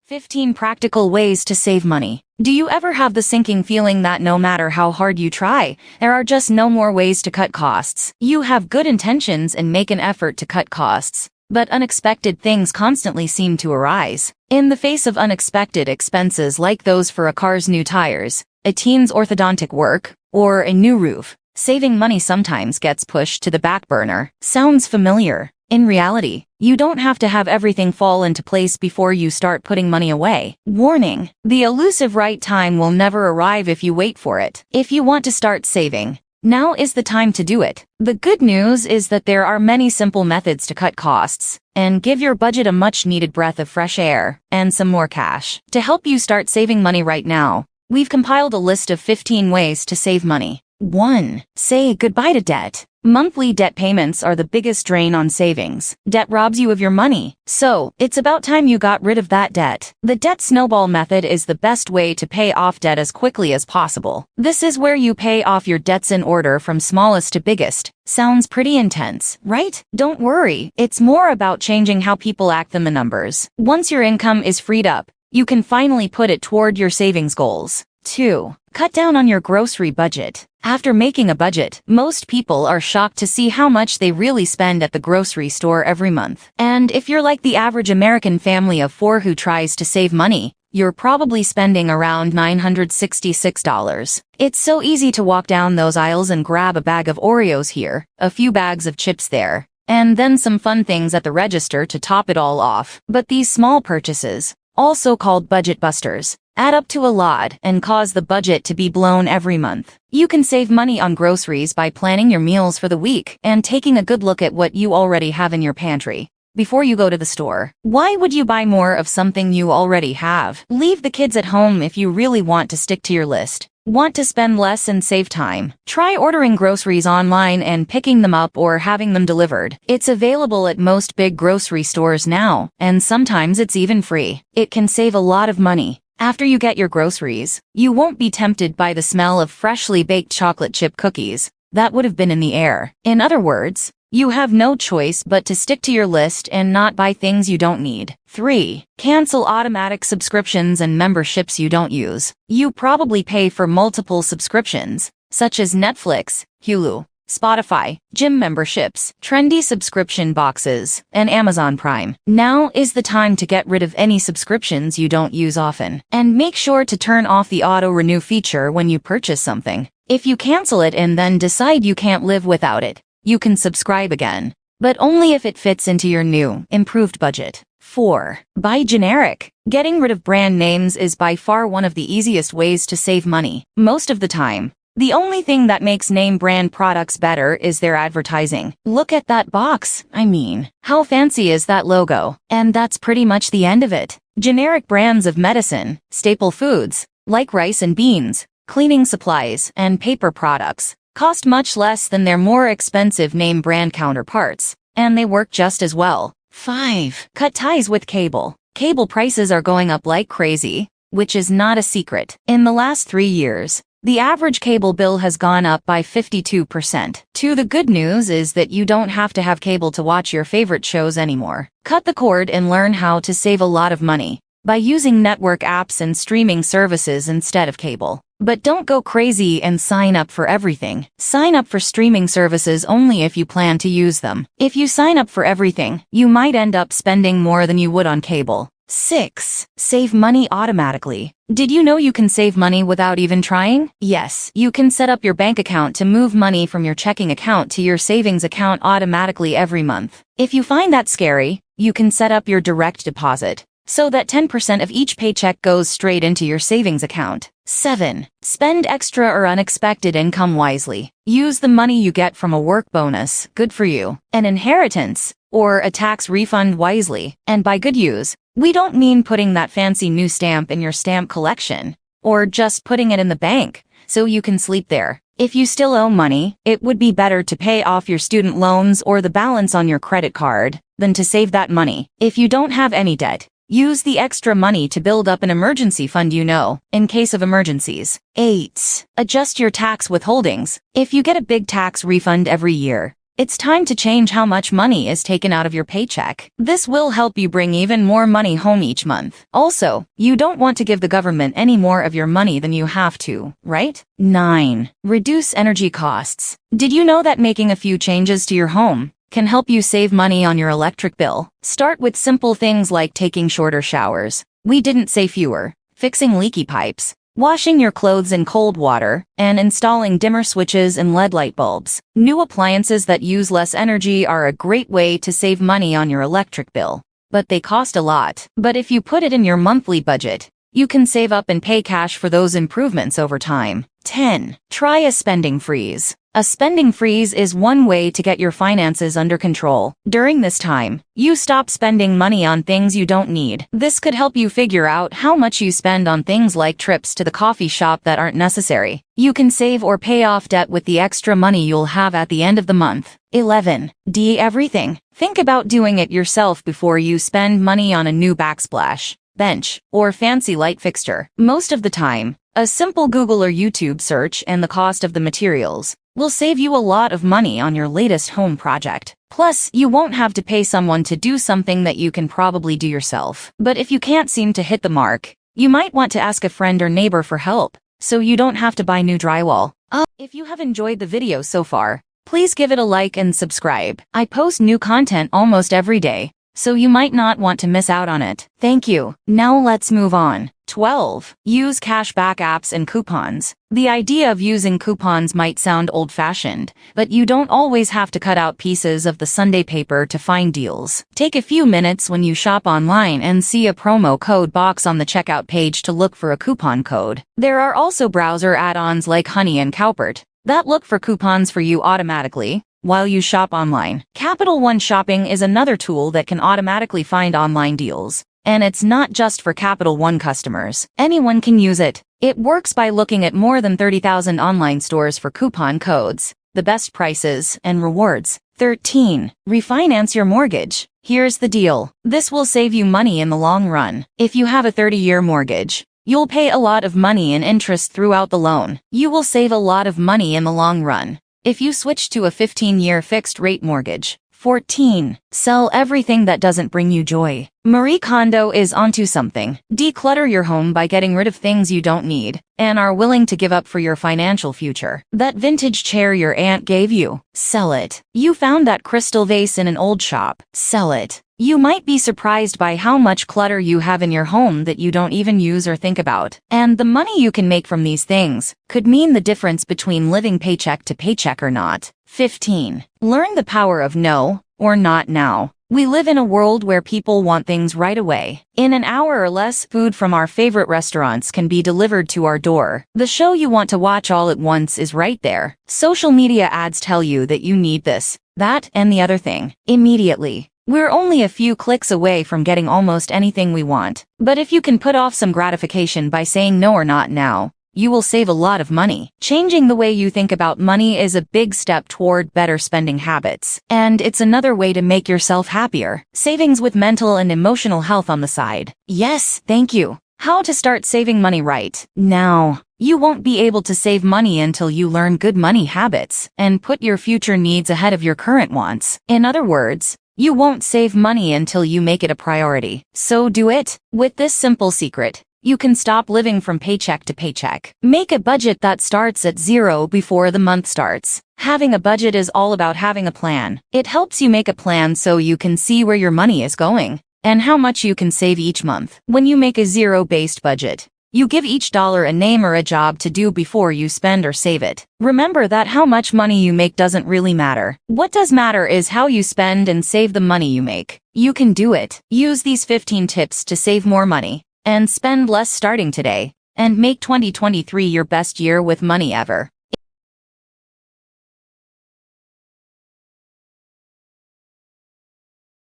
15 practical ways to save money. Do you ever have the sinking feeling that no matter how hard you try, there are just no more ways to cut costs? You have good intentions and make an effort to cut costs, but unexpected things constantly seem to arise. In the face of unexpected expenses like those for a car's new tires, a teen's orthodontic work, or a new roof, saving money sometimes gets pushed to the back burner. Sounds familiar? In reality, you don't have to have everything fall into place before you start putting money away. Warning: the elusive right time will never arrive if you wait for it. If you want to start saving, now is the time to do it. The good news is that there are many simple methods to cut costs and give your budget a much-needed breath of fresh air and some more cash. To help you start saving money right now, we've compiled a list of 15 ways to save money. 1. Say goodbye to debt. Monthly debt payments are the biggest drain on savings. Debt robs you of your money, so it's about time you got rid of that debt. The debt snowball method is the best way to pay off debt as quickly as possible. This is where you pay off your debts in order from smallest to biggest. Sounds pretty intense, right? Don't worry, it's more about changing how people act than the numbers. Once your income is freed up, you can finally put it toward your savings goals. 2. Cut down on your grocery budget. After making a budget, most people are shocked to see how much they really spend at the grocery store every month. And if you're like the average American family of 4 who tries to save money, you're probably spending around $966. It's so easy to walk down those aisles and grab a bag of Oreos here, a few bags of chips there, and then some fun things at the register to top it all off. But these small purchases, also called budget busters, add up to a lot and cause the budget to be blown every month. You can save money on groceries by planning your meals for the week and taking a good look at what you already have in your pantry before you go to the store. Why would you buy more of something you already have? Leave the kids at home if you really want to stick to your list. Want to spend less and save time? Try ordering groceries online and picking them up or having them delivered. It's available at most big grocery stores now, and sometimes it's even free. It can save a lot of money. After you get your groceries, you won't be tempted by the smell of freshly baked chocolate chip cookies that would have been in the air. In other words, you have no choice but to stick to your list and not buy things you don't need. 3. Cancel automatic subscriptions and memberships you don't use. You probably pay for multiple subscriptions, such as Netflix, Hulu, Spotify, gym memberships, trendy subscription boxes, and Amazon Prime. Now is the time to get rid of any subscriptions you don't use often. And make sure to turn off the auto-renew feature when you purchase something. If you cancel it and then decide you can't live without it, you can subscribe again, but only if it fits into your new, improved budget. 4. Buy generic. Getting rid of brand names is by far one of the easiest ways to save money. Most of the time, the only thing that makes name brand products better is their advertising. Look at that box. I mean, how fancy is that logo? And that's pretty much the end of it. Generic brands of medicine, staple foods, like rice and beans, cleaning supplies, and paper products, cost much less than their more expensive name brand counterparts, and they work just as well. 5. Cut ties with cable. Cable prices are going up like crazy, which is not a secret. In the last 3 years, the average cable bill has gone up by 52%. The good news is that you don't have to have cable to watch your favorite shows anymore. Cut the cord and learn how to save a lot of money by using network apps and streaming services instead of cable. But don't go crazy and sign up for everything. Sign up for streaming services only if you plan to use them. If you sign up for everything, you might end up spending more than you would on cable. 6. Save money automatically. Did you know you can save money without even trying? Yes, you can set up your bank account to move money from your checking account to your savings account automatically every month. If you find that scary, you can set up your direct deposit so that 10% of each paycheck goes straight into your savings account. 7. Spend extra or unexpected income wisely. Use the money you get from a work bonus, good for you, an inheritance, or a tax refund wisely. And by good use, we don't mean putting that fancy new stamp in your stamp collection, or just putting it in the bank so you can sleep there. If you still owe money, it would be better to pay off your student loans or the balance on your credit card than to save that money. If you don't have any debt, use the extra money to build up an emergency fund in case of emergencies. 8. Adjust your tax withholdings. If you get a big tax refund every year, It's time to change how much money is taken out of your paycheck. This will help you bring even more money home each month. Also, you don't want to give the government any more of your money than you have to, right? 9. Reduce energy costs. Did you know that making a few changes to your home can help you save money on your electric bill? Start with simple things like taking shorter showers. We didn't say fewer. Fixing leaky pipes, washing your clothes in cold water, and installing dimmer switches and LED light bulbs. New appliances that use less energy are a great way to save money on your electric bill. But they cost a lot. But if you put it in your monthly budget, you can save up and pay cash for those improvements over time. 10. Try a spending freeze. A spending freeze is one way to get your finances under control. During this time, you stop spending money on things you don't need. This could help you figure out how much you spend on things like trips to the coffee shop that aren't necessary. You can save or pay off debt with the extra money you'll have at the end of the month. 11. Everything. Think about doing it yourself before you spend money on a new backsplash, bench, or fancy light fixture. Most of the time, a simple Google or YouTube search and the cost of the materials will save you a lot of money on your latest home project. Plus, you won't have to pay someone to do something that you can probably do yourself. But if you can't seem to hit the mark, you might want to ask a friend or neighbor for help, so you don't have to buy new drywall. If you have enjoyed the video so far, please give it a like and subscribe. I post new content almost every day, so you might not want to miss out on it. Thank you. Now let's move on. 12. Use cashback apps and coupons. The idea of using coupons might sound old-fashioned, but you don't always have to cut out pieces of the Sunday paper to find deals. Take a few minutes when you shop online and see a promo code box on the checkout page to look for a coupon code. There are also browser add-ons like Honey and Cowpert that look for coupons for you automatically while you shop online. Capital One Shopping is another tool that can automatically find online deals. And it's not just for Capital One customers. Anyone can use it. It works by looking at more than 30,000 online stores for coupon codes, the best prices, and rewards. 13. Refinance your mortgage. Here's the deal. This will save you money in the long run. If you have a 30-year mortgage, you'll pay a lot of money in interest throughout the loan. You will save a lot of money in the long run if you switch to a 15-year fixed-rate mortgage. 14. Sell everything that doesn't bring you joy. Marie Kondo is onto something. Declutter your home by getting rid of things you don't need and are willing to give up for your financial future. That vintage chair your aunt gave you, sell it. You found that crystal vase in an old shop, sell it. You might be surprised by how much clutter you have in your home that you don't even use or think about. And the money you can make from these things could mean the difference between living paycheck to paycheck or not. 15. Learn the power of no or not now. We live in a world where people want things right away. In an hour or less, food from our favorite restaurants can be delivered to our door. The show you want to watch all at once is right there. Social media ads tell you that you need this, that, and the other thing immediately. We're only a few clicks away from getting almost anything we want. But if you can put off some gratification by saying no or not now, you will save a lot of money. Changing the way you think about money is a big step toward better spending habits. And it's another way to make yourself happier. Savings with mental and emotional health on the side. Yes, thank you. How to start saving money right now. You won't be able to save money until you learn good money habits and put your future needs ahead of your current wants. In other words, you won't save money until you make it a priority. So do it. With this simple secret, you can stop living from paycheck to paycheck. Make a budget that starts at zero before the month starts. Having a budget is all about having a plan. It helps you make a plan so you can see where your money is going and how much you can save each month. When you make a zero-based budget, you give each dollar a name or a job to do before you spend or save it. Remember that how much money you make doesn't really matter. What does matter is how you spend and save the money you make. You can do it. Use these 15 tips to save more money and spend less starting today, and make 2023 your best year with money ever.